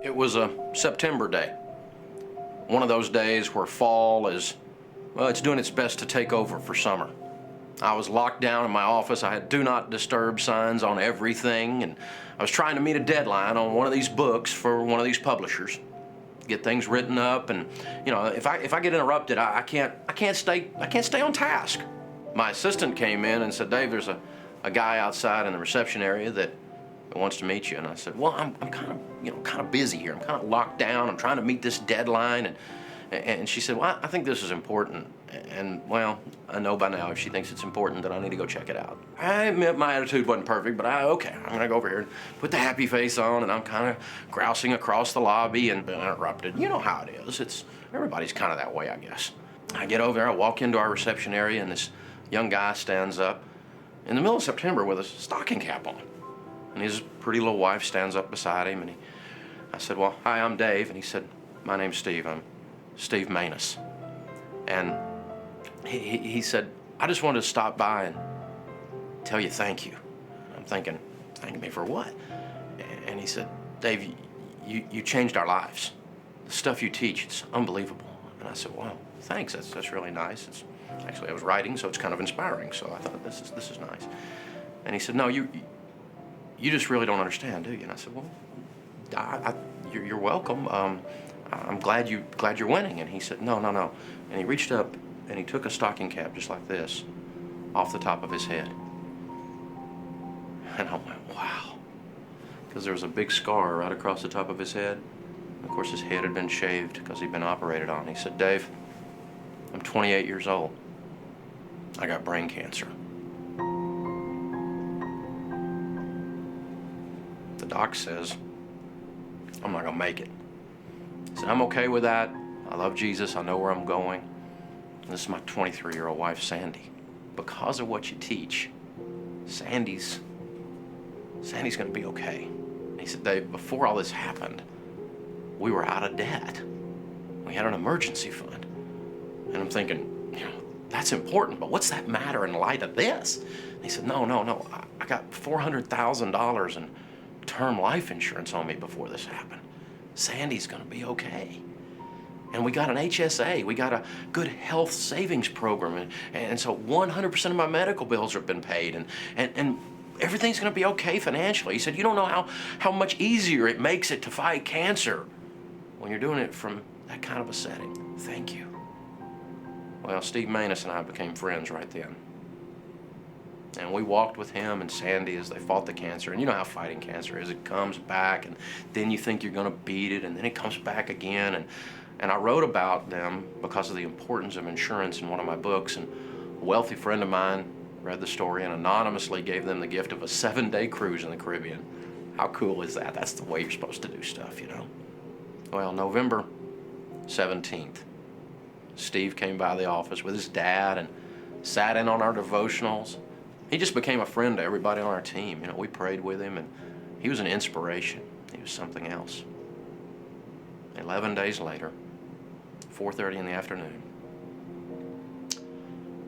It was a September day. One of those days where fall is, well, it's doing its best to take over for summer. I was locked down in my office. I had do not disturb signs on everything, and I was trying to meet a deadline on one of these books for one of these publishers. Get things written up, and if I get interrupted, I can't stay on task. My assistant came in and said, "Dave, there's a guy outside in the reception area that wants to meet you." And I said, "Well, I'm kind of busy here. I'm kind of locked down. I'm trying to meet this deadline." And she said, "Well, I think this is important." And well, I know by now if she thinks it's important that I need to go check it out. I admit my attitude wasn't perfect, but okay, I'm gonna go over here and put the happy face on, and I'm kind of grousing across the lobby and been interrupted. You know how it is. Everybody's kind of that way, I guess. I get over there, I walk into our reception area, and this young guy stands up in the middle of September with a stocking cap on. And his pretty little wife stands up beside him, and I said, "Well, hi, I'm Dave." And he said, "My name's Steve. I'm Steve Maness." And he said, "I just wanted to stop by and tell you thank you." I'm thinking, thank me for what? And he said, "Dave, you changed our lives. The stuff you teach, it's unbelievable." And I said, "Well, thanks. That's really nice." Actually, I was writing, so it's kind of inspiring. So I thought, this is nice. And he said, "No, you just really don't understand, do you?" And I said, "Well, you're welcome. I'm glad you're winning." And he said, "No. And he reached up and he took a stocking cap just like this off the top of his head. And I went, wow. Because there was a big scar right across the top of his head. Of course, his head had been shaved because he'd been operated on. He said, "Dave, I'm 28 years old. I got brain cancer. The doc says I'm not gonna make it." He said, "I'm okay with that. I love Jesus. I know where I'm going. And this is my 23-year-old wife, Sandy. Because of what you teach, Sandy's gonna be okay." And he said, "Dave, before all this happened, we were out of debt. We had an emergency fund." And I'm thinking, that's important, but what's that matter in light of this? And he said, no. I got $400,000 in term life insurance on me before this happened. Sandy's gonna be okay. And we got an HSA, we got a good health savings program, and so 100% of my medical bills have been paid, and everything's gonna be okay financially." He said, "You don't know how much easier it makes it to fight cancer when you're doing it from that kind of a setting. Thank you." Well, Steve Maness and I became friends right then. And we walked with him and Sandy as they fought the cancer. And you know how fighting cancer is. It comes back, and then you think you're gonna beat it, and then it comes back again. And I wrote about them because of the importance of insurance in one of my books. And a wealthy friend of mine read the story and anonymously gave them the gift of a 7-day cruise in the Caribbean. How cool is that? That's the way you're supposed to do stuff, Well, November 17th, Steve came by the office with his dad and sat in on our devotionals. He just became a friend to everybody on our team. We prayed with him, and he was an inspiration. He was something else. 11 days later, 4:30 in the afternoon,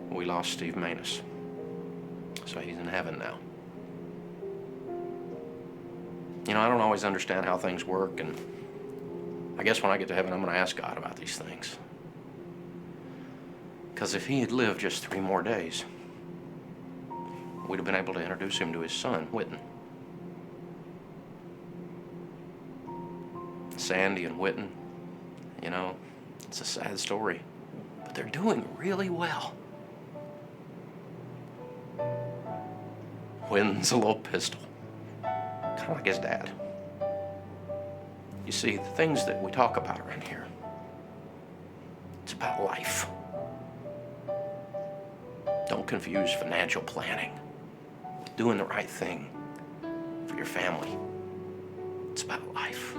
we lost Steve Maness. So he's in heaven now. I don't always understand how things work, and I guess when I get to heaven, I'm going to ask God about these things. Because if he had lived just 3 more days, we'd have been able to introduce him to his son, Whitten. Sandy and Whitten, it's a sad story, but they're doing really well. Whitten's a little pistol, kind of like his dad. You see, the things that we talk about around here, it's about life. Don't confuse financial planning with doing the right thing for your family. It's about life.